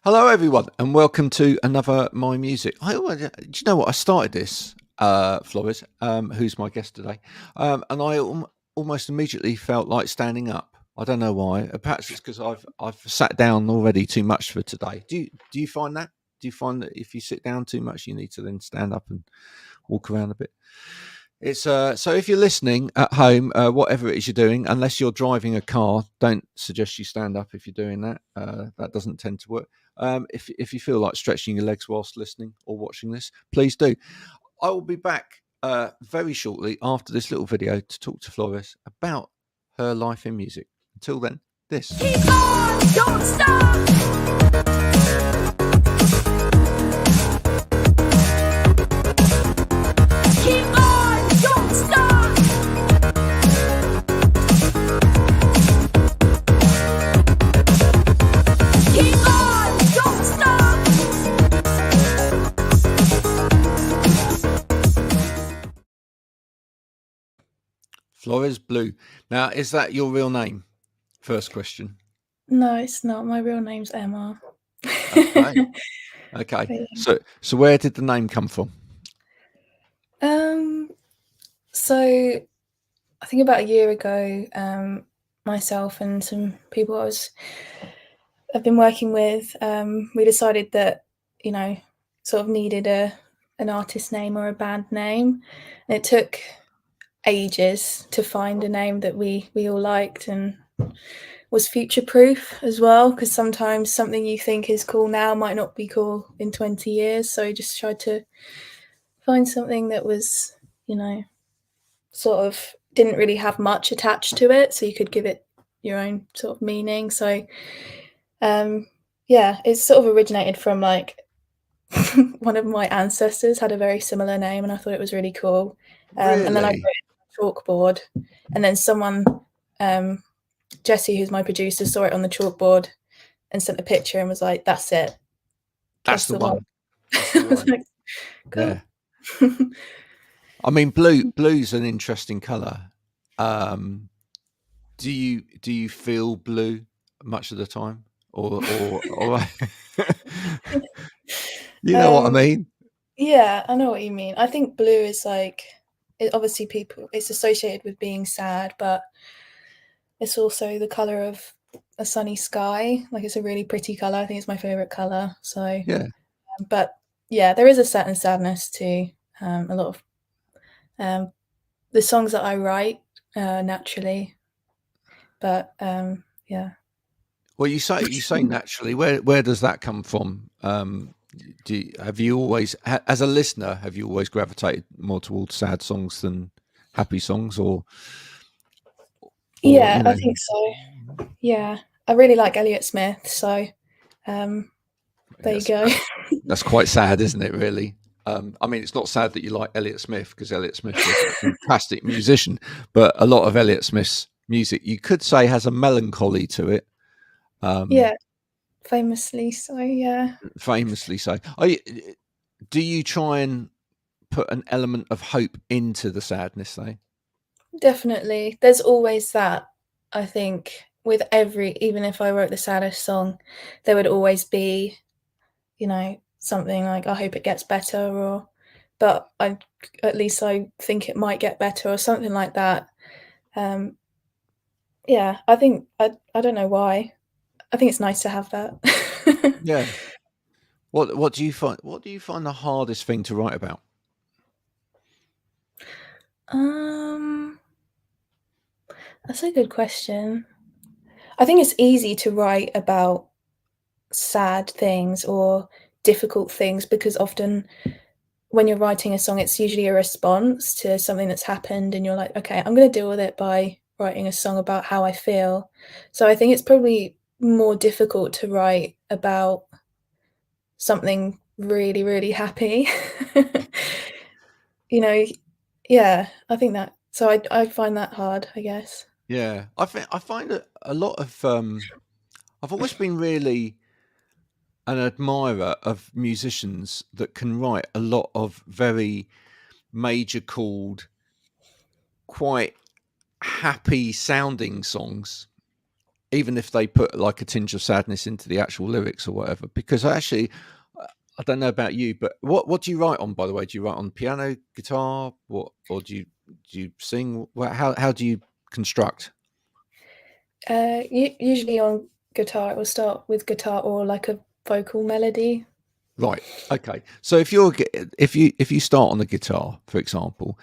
Hello, everyone, and welcome to another MyMusic. Do you know what? I started this, Flores, who's my guest today, and I almost immediately felt like standing up. I don't know why. Perhaps it's because I've sat down already too much for today. Do you find that? Do you find that if you sit down too much, you need to then stand up and walk around a bit? It's so if you're listening at home, whatever it is you're doing, unless you're driving a car, don't suggest you stand up if you're doing that. That doesn't tend to work. If you feel like stretching your legs whilst listening or watching this, please do. I will be back very shortly after this little video to talk to Flores about her life in music. Until then, this. Keep on, don't stop. Keep on, don't stop. Keep on, don't stop. Flores Blue. Now, is that your real name? First question. No, it's not. My real name's Emma. Okay. Okay. But, So where did the name come from? so I think about a year ago, myself and some people I've been working with, we decided that, sort of needed an artist name or a band name. And it took ages to find a name that we all liked and was future proof as well, because sometimes something you think is cool now might not be cool in 20 years. So we just tried to find something that was, sort of didn't really have much attached to it, so you could give it your own sort of meaning. So it's sort of originated from like one of my ancestors had a very similar name and I thought it was really cool. And then I put it on a chalkboard, and then someone, Jesse, who's my producer, saw it on the chalkboard and sent a picture and was like, that's it. That's the one. I was like, cool. Yeah. I mean, blue's an interesting color. Do you feel blue much of the time, or you know what I mean? Yeah, I know what you mean. I think blue is like, obviously it's associated with being sad, but it's also the color of a sunny sky. Like, it's a really pretty color. I think it's my favorite color. So Yeah. But yeah, there is a certain sadness to a lot of the songs that I write naturally. But yeah. Well, you say naturally. Where does that come from? Have you always, as a listener, have you always gravitated more towards sad songs than happy songs, or yeah, I think so. Yeah, I really like Elliott Smith, so there you go. That's quite sad, isn't it? Really. I mean, it's not sad that you like Elliott Smith, because Elliott Smith is a fantastic musician, but a lot of Elliott Smith's music, you could say, has a melancholy to it. Yeah, famously so. Yeah. Famously so. Do you try and put an element of hope into the sadness, though? Definitely. There's always that, I think, with even if I wrote the saddest song, there would always be, something like, I hope it gets better, but at least I think it might get better, or something like that. Yeah, I think, I don't know why. I think it's nice to have that. Yeah. What do you find the hardest thing to write about? That's a good question. I think it's easy to write about sad things or difficult things, because often when you're writing a song, it's usually a response to something that's happened, and you're like, okay, I'm going to deal with it by writing a song about how I feel. So I think it's probably more difficult to write about something really, really happy. Yeah, I think that. So I find that hard, I guess. Yeah, I find a lot of I've always been really an admirer of musicians that can write a lot of very major chord, quite happy sounding songs, even if they put like a tinge of sadness into the actual lyrics or whatever. Because actually, I don't know about you, but what do you write on? By the way, do you write on piano, guitar, what, or do you sing? How do you construct? Usually on guitar, it will start with guitar or like a vocal melody. Right. Okay. So if you start on the guitar, for example,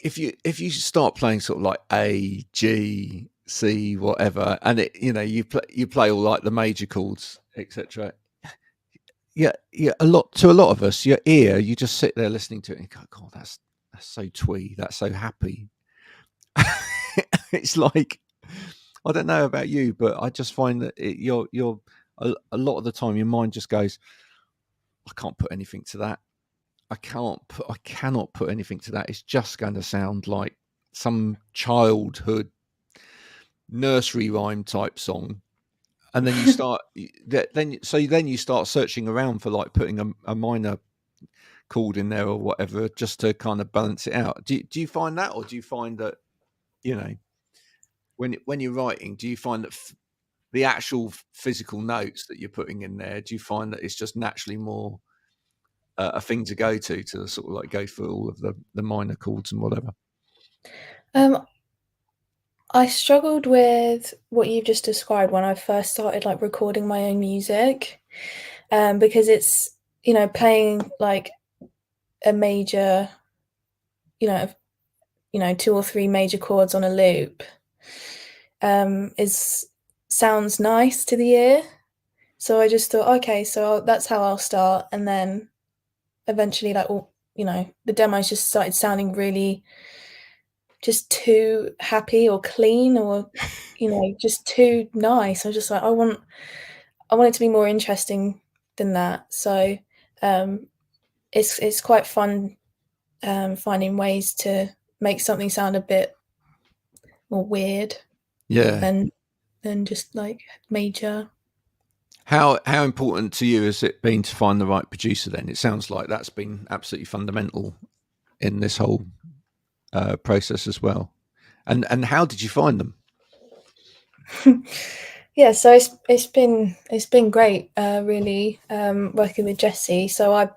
if you start playing sort of like A, G, C, whatever, and you play all like the major chords, etc. Yeah, a lot of us, your ear, you just sit there listening to it and go, God, that's so twee, that's so happy. It's like, I don't know about you, but I just find that you're a lot of the time your mind just goes, I can't put anything to that. I cannot put anything to that. It's just going to sound like some childhood nursery rhyme type song. And then you start then you start searching around for like putting a minor chord in there or whatever just to kind of balance it out. Do you find that, or do you find that, you know, when you're writing, do you find that the actual physical notes that you're putting in there, do you find that it's just naturally more a thing to go to sort of like go through all of the minor chords and whatever? I struggled with what you've just described when I first started like recording my own music, because it's, you know, playing like a major, you know, two or three major chords on a loop, is sounds nice to the ear. So I just thought, okay, so that's how I'll start, and then eventually, like, all, you know, the demos just started sounding really just too happy or clean or, you know, just too nice. I was just like, I want it to be more interesting than that. So it's quite fun finding ways to make something sound a bit more weird Yeah. than just like major. How important to you has it been to find the right producer then? It sounds like that's been absolutely fundamental in this whole process as well. And how did you find them? Yeah, so it's been great, really, working with Jessie. So I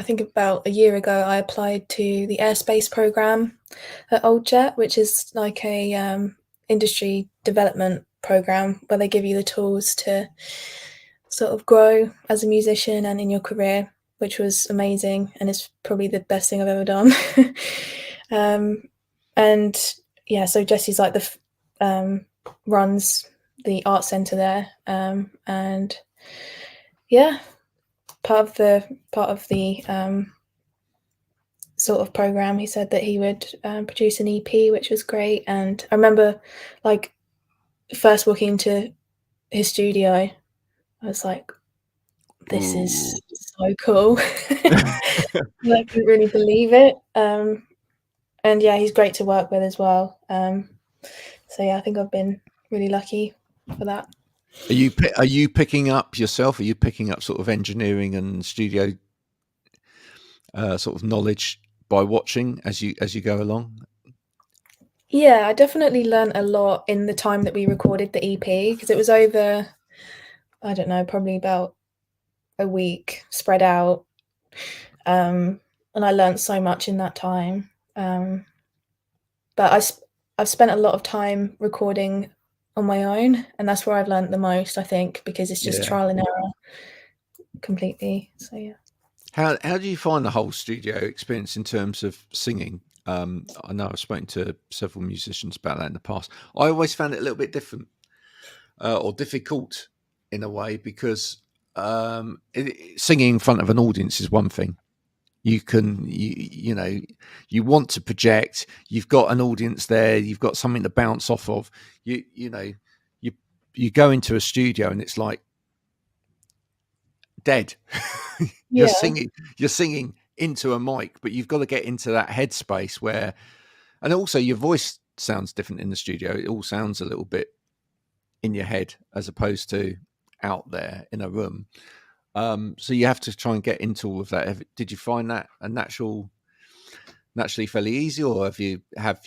think about a year ago I applied to the airspace program at Old Jet, which is like a industry development program where they give you the tools to sort of grow as a musician and in your career, which was amazing, and it's probably the best thing I've ever done. And yeah, so Jessie's like runs the art centre there, and yeah, part of the sort of program, he said that he would produce an EP, which was great. And I remember, like, first walking into his studio, I was like, this is so cool. I couldn't really believe it. And yeah, he's great to work with as well. So yeah, I think I've been really lucky for that. Are you picking up yourself? Are you picking up sort of engineering and studio sort of knowledge by watching as you go along? Yeah, I definitely learned a lot in the time that we recorded the EP, because it was over, I don't know, probably about a week spread out. And I learned so much in that time. But I've spent a lot of time recording on my own, and that's where I've learned the most, I think, because it's just Yeah. trial and error completely. So yeah. How do you find the whole studio experience in terms of singing? I know I've spoken to several musicians about that in the past. I always found it a little bit different or difficult in a way, because singing in front of an audience is one thing. You know, you want to project. You've got an audience there. You've got something to bounce off of. You know, you go into a studio and it's like dead. Yeah. You're singing into a mic, but you've got to get into that headspace where, and also your voice sounds different in the studio. It all sounds a little bit in your head as opposed to out there in a room. So you have to try and get into all of that. Did you find that a naturally fairly easy, or have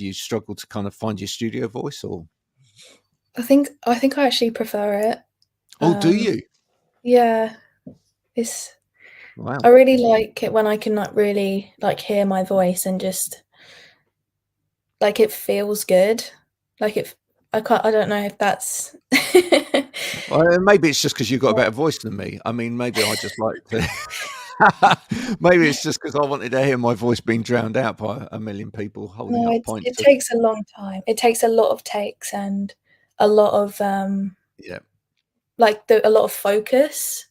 you struggled to kind of find your studio voice? Or I think I actually prefer it. Oh, do Um, you? yeah, it's Wow. I really like it when I can like really like hear my voice and just like it feels good. Like I don't know if that's Well, maybe it's just because you've got a better voice than me. I mean, maybe I just like to. Maybe it's just because I wanted to hear my voice being drowned out by a million people holding No, up it pints of. takes a long time. It takes a lot of takes and a lot of Yeah. like a lot of focus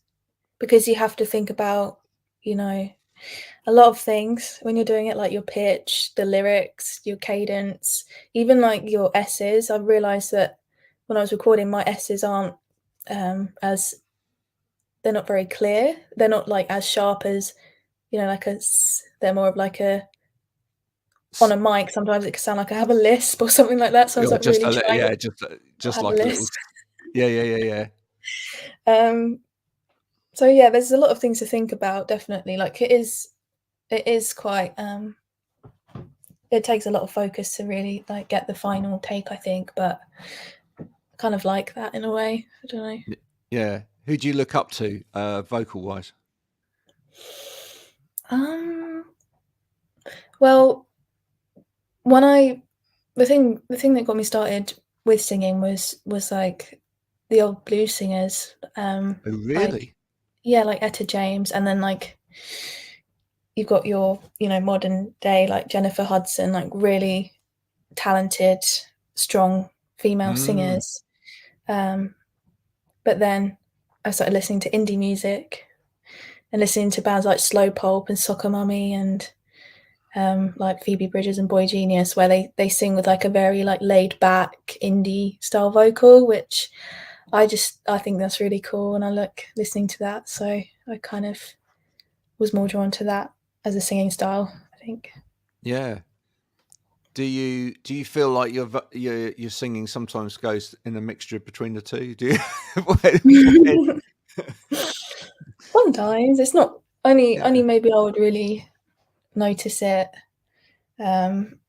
because you have to think about, you know, a lot of things when you're doing it, like your pitch, the lyrics, your cadence, even like your S's. I've realized that when I was recording, my S's aren't as they're not very clear. They're not like as sharp as like they're more of like a on a mic. Sometimes it can sound like I have a lisp or something like that. So I was Or like just really a li trying yeah, to not just have a like a little. lisp. Yeah, yeah, yeah, yeah. Um, so yeah, there's a lot of things to think about. Definitely, like it is quite it takes a lot of focus to really like get the final take, I think, but I kind of like that in a way. I don't know. Yeah. Who do you look up to, vocal-wise? Um, well, when I the thing that got me started with singing was like the old blues singers, Oh, like really? yeah, like Etta James, and then like you've got your modern day like Jennifer Hudson, like really talented, strong female Mm. singers. Um, but then I started listening to indie music and listening to bands like Slow Pulp and Soccer Mummy and like Phoebe Bridgers and Boy Genius, where they sing with like a very like laid back indie style vocal, which I think that's really cool, and I like listening to that. So I kind of was more drawn to that as a singing style, I think. Yeah. Do you feel like your singing sometimes goes in a mixture between the two? Do you? Where Sometimes it's not only yeah. maybe I would really notice it. Um,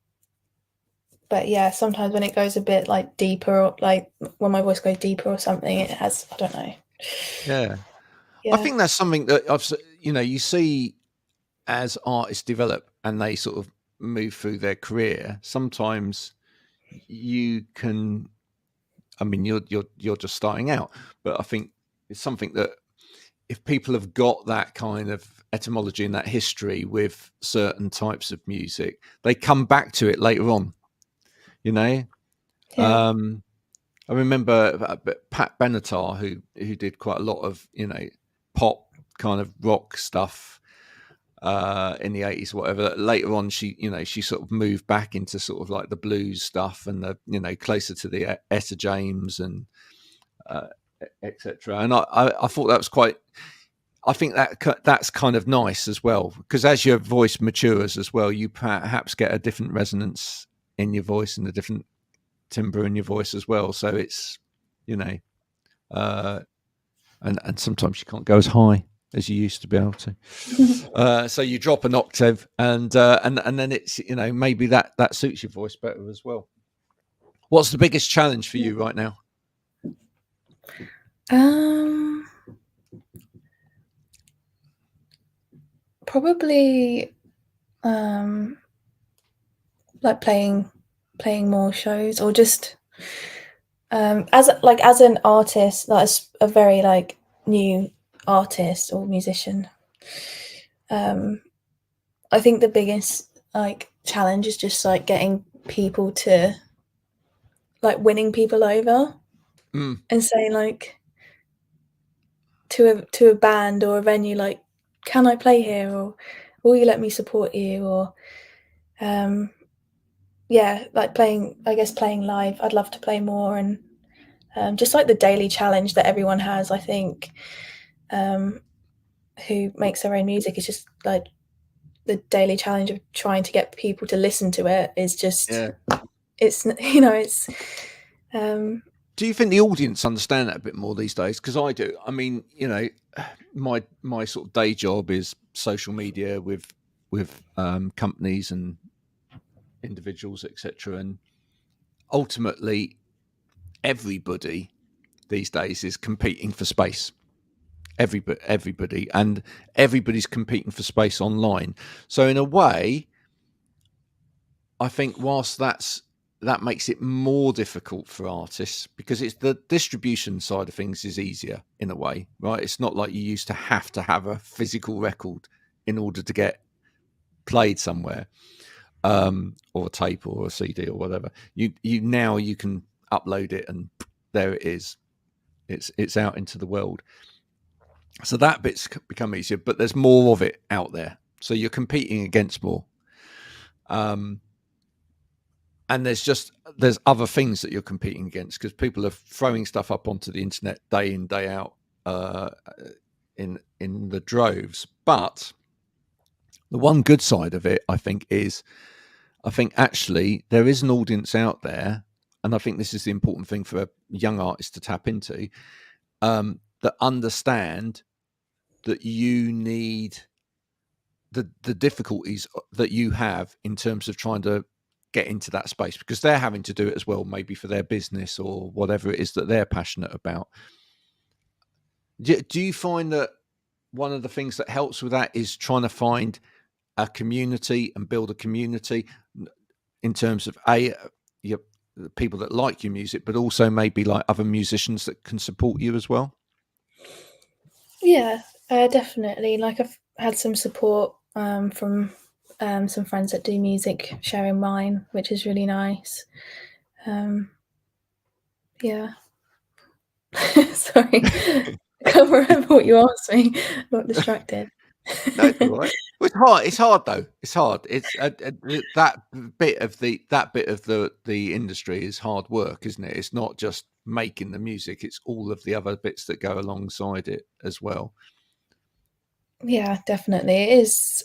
but yeah, sometimes when it goes a bit like deeper, or like when my voice goes deeper or something, it has I don't know. Yeah. I Yeah, think that's something that you see as artists develop and they sort of move through their career. Sometimes you can, I mean, you're just starting out, but I think it's something that if people have got that kind of etymology and that history with certain types of music, they come back to it later on. You know, yeah, um, I remember Pat Benatar, who did quite a lot of pop kind of rock stuff in the 80s, whatever. Later on, she sort of moved back into sort of like the blues stuff and the closer to the Etta James and uh, etc. And I thought that was quite. I think that's kind of nice as well because as your voice matures as well, you perhaps get a different resonance in your voice and a different timbre in your voice as well. So it's you know, uh, and sometimes you can't go as high as you used to be able to. So you drop an octave, and then it's maybe that suits your voice better as well. What's the biggest challenge for yeah. you right now? Um, probably um like playing more shows or just as an artist, that's a very like new artist or musician. Um, I think the biggest like challenge is just like getting people to like winning people over Mm, and saying like to a band or a venue like, can I play here, or will you let me support you, or um yeah, like playing, I guess playing live. I'd love to play more, and just like the daily challenge that everyone has, I think, um, who makes their own music is just like the daily challenge of trying to get people to listen to it is just yeah. it's it's um Do you think the audience understand that a bit more these days? Because I do. I mean, my sort of day job is social media with companies and individuals, etc. And ultimately, everybody these days is competing for space. Everybody, and everybody's competing for space online. So in a way, I think whilst that makes it more difficult for artists, because it's the distribution side of things is easier in a way, right? It's not like you used to have a physical record in order to get played somewhere, or a tape or a CD or whatever. You now you can upload it and there it is. It's out into the world. So that bit's become easier, but there's more of it out there. So you're competing against more. And there's other things that you're competing against, because people are throwing stuff up onto the internet day in, day out, in the droves. But the one good side of it, I think actually there is an audience out there, and I think this is the important thing for a young artist to tap into, that understand that you need the difficulties that you have in terms of trying to get into that space, because they're having to do it as well, maybe for their business or whatever it is that they're passionate about. Do you find that one of the things that helps with that is trying to find a community and build a community in terms of people that like your music, but also maybe like other musicians that can support you as well? Yeah, definitely. Like, I've had some support from some friends that do music sharing mine, which is really nice. Yeah. Sorry, I can't remember what you asked me. I got distracted. No, it's all right. Well, it's hard. It's hard though. It's hard. It's that bit of the industry is hard work, isn't it? It's not just making the music; it's all of the other bits that go alongside it as well. Yeah, definitely. It is.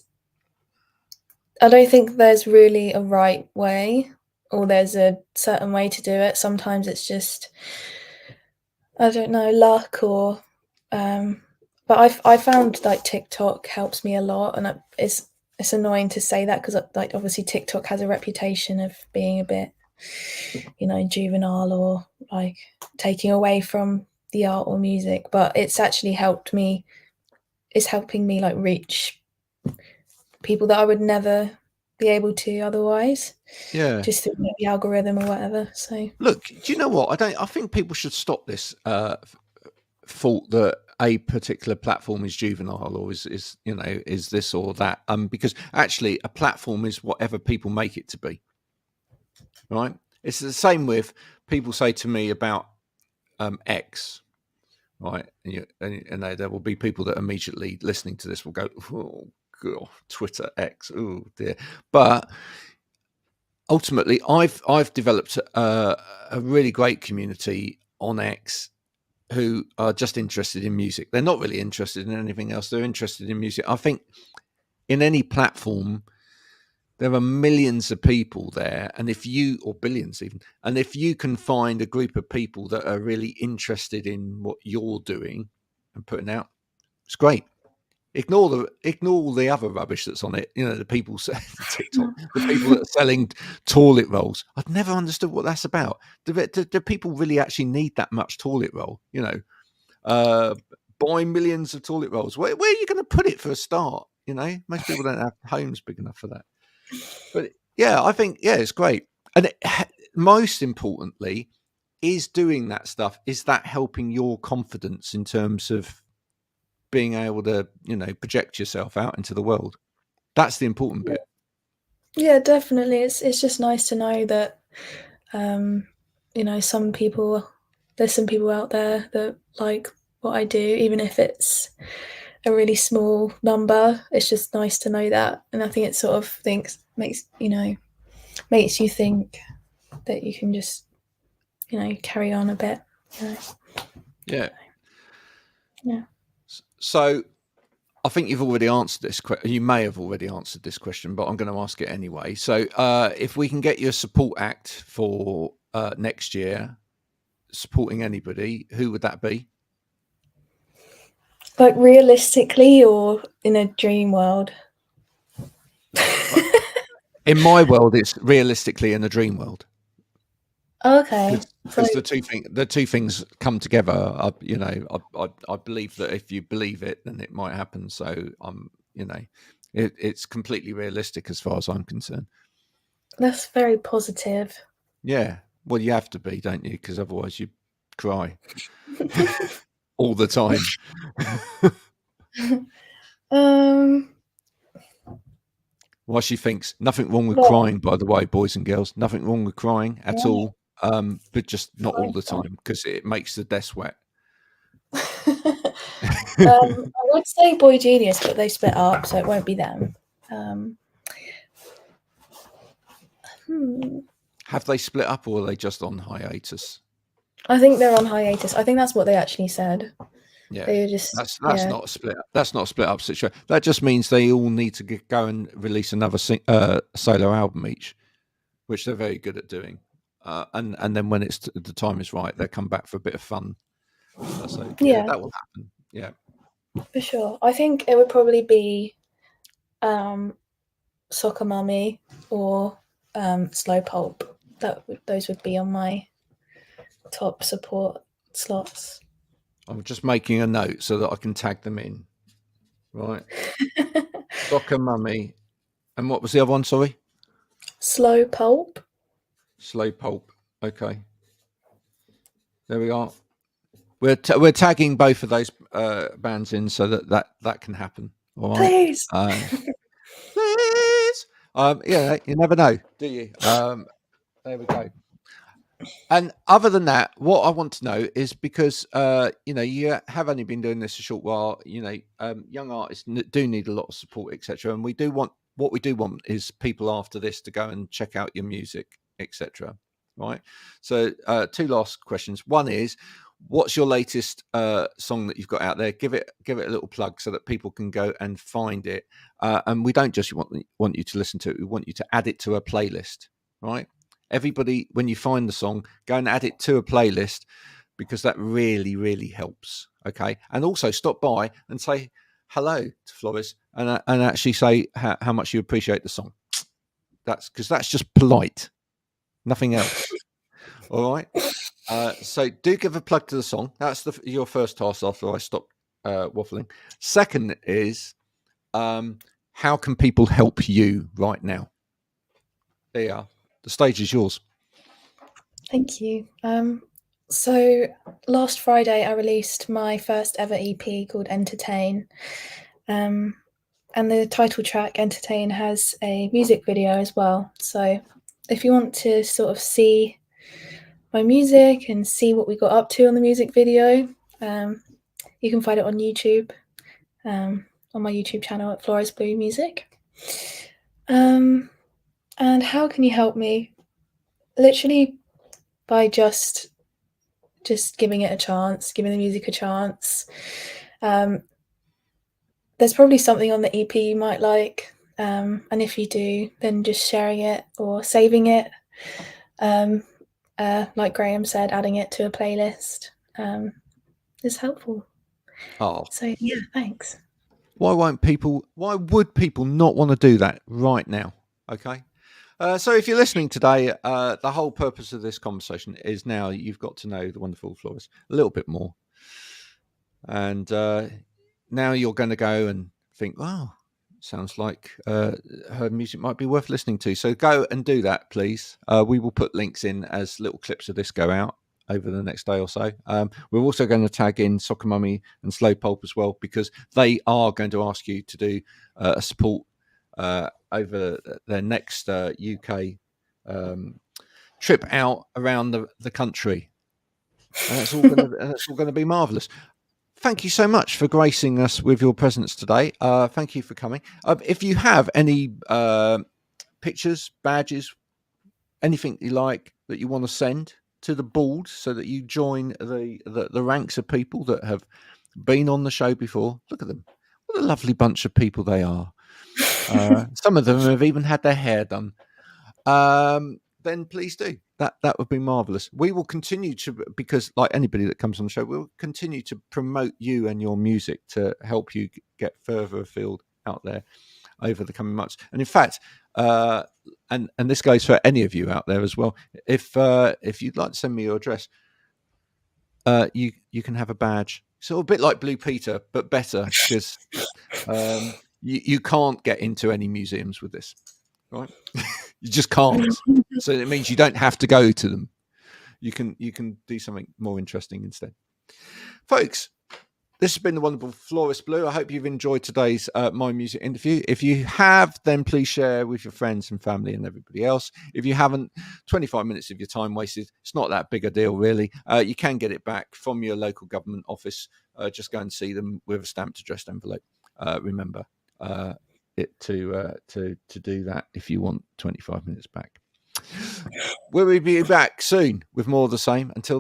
I don't think there's really a right way, or there's a certain way to do it. Sometimes it's just, I don't know, luck, or but I found like TikTok helps me a lot, and it's annoying to say that, because like obviously TikTok has a reputation of being a bit, juvenile, or like taking away from the art or music, but it's actually helped me. It's helping me like reach people that I would never be able to otherwise. Yeah. Just through the algorithm or whatever. So look, do you know what? I think people should stop this thought that a particular platform is juvenile, or is this or that. Because actually a platform is whatever people make it to be. Right? It's the same with people say to me about X. Right, and there will be people that immediately listening to this will go, "Oh God, Twitter X, oh dear." But ultimately, I've developed a really great community on X who are just interested in music. They're not really interested in anything else. They're interested in music. I think in any platform, there are millions of people there, or billions even, and if you can find a group of people that are really interested in what you're doing and putting out, it's great. Ignore all the other rubbish that's on it. The people TikTok, the people that are selling toilet rolls. I've never understood what that's about. Do people really actually need that much toilet roll? Buy millions of toilet rolls. Where are you going to put it for a start? Most people don't have homes big enough for that. But yeah, I think, it's great. And most importantly, is doing that stuff, is that helping your confidence in terms of being able to, project yourself out into the world? That's the important bit. Yeah, definitely. It's just nice to know that, there's some people out there that like what I do, even if it's a really small number. It's just nice to know that, and I think it sort of makes you think that you can just carry on a bit. Yeah. Yeah. So I think you've already answered this question. You may have already answered this question, but I'm going to ask it anyway. So if we can get you a support act for next year, supporting anybody, who would that be? Like realistically, or in a dream world? In my world, it's realistically in a dream world. Okay. So Because the two things come together. I believe that if you believe it, then it might happen. So it's completely realistic as far as I'm concerned. that's very positive. Yeah. Well, you have to be, don't you? Because otherwise you cry all the time. um, Well, she thinks nothing wrong with well, crying, by the way, boys and girls. Nothing wrong with crying at yeah, all. But just not all fine, the time because it makes the desk wet. I would say Boy Genius, but they split up, so it won't be them. Um, Have they split up or are they just on hiatus? I think they're on hiatus. I think that's what they actually said. Yeah, They were just, that's yeah, not a split. That's not a split up situation. That just means they all need to go and release another solo album each, which they're very good at doing. And then when the time is right, they come back for a bit of fun. So yeah, yeah, that will happen. Yeah. for sure. I think it would probably be Soccer Mummy or Slow Pulp. Those would be on my top support slots. I'm just making a note so that I can tag them in. Right. Soccer Mummy. And what was the other one? Sorry. Slow Pulp. Slow Pulp. Okay. There we are. We're tagging both of those bands in so that can happen. All right. Please. Please. Yeah, you never know, do you? There we go. And other than that, what I want to know is because you have only been doing this a short while. Young artists do need a lot of support, etc. And we do want is people after this to go and check out your music, etc. Right. So, two last questions. One is, what's your latest song that you've got out there? Give it a little plug so that people can go and find it. And we don't just want you to listen to it. We want you to add it to a playlist. Right. Everybody, when you find the song, go and add it to a playlist because that really, really helps. Okay. And also stop by and say hello to Flores and actually say how much you appreciate the song. That's because that's just polite, nothing else. All right. So do give a plug to the song. That's your first task after I stop waffling. Second is, how can people help you right now? There you are. The stage is yours. Thank you. So last Friday, I released my first ever EP called Entertain. And the title track, Entertain, has a music video as well. So if you want to sort of see my music and see what we got up to on the music video, you can find it on YouTube, on my YouTube channel at Flores Blue Music. And how can you help me? Literally by just giving it a chance, giving the music a chance. There's probably something on the EP you might like, and if you do, then just sharing it or saving it. Like Graham said, adding it to a playlist is helpful. Oh, So yeah, thanks. why would people not want to do that right now? Okay. So if you're listening today, the whole purpose of this conversation is now you've got to know the wonderful Flores a little bit more. And now you're going to go and think, wow, sounds like her music might be worth listening to. So go and do that, please. We will put links in as little clips of this go out over the next day or so. We're also going to tag in Soccer Mummy and Slow Pulp as well, because they are going to ask you to do a support over their next UK trip out around the country. And that's all going to be marvelous. Thank you so much for gracing us with your presence today. Thank you for coming. If you have any pictures, badges, anything you like that you want to send to the board so that you join the ranks of people that have been on the show before, look at them. What a lovely bunch of people they are. Some of them have even had their hair done. Then please do. That would be marvelous. We will continue to, because like anybody that comes on the show, we'll continue to promote you and your music to help you get further afield out there. over the coming months. And in fact, and this goes for any of you out there as well. If you'd like to send me your address, you can have a badge. So a bit like Blue Peter, but better, because you can't get into any museums with this, right? You just can't. So it means you don't have to go to them. You can do something more interesting instead. Folks, this has been the wonderful Flores Blue. I hope you've enjoyed today's MyMusic interview. If you have, then please share with your friends and family and everybody else. If you haven't, 25 minutes of your time wasted. It's not that big a deal, really. You can get it back from your local government office. Just go and see them with a stamped addressed envelope. Remember it to do that if you want 25 minutes back. We'll be back soon with more of the same. Until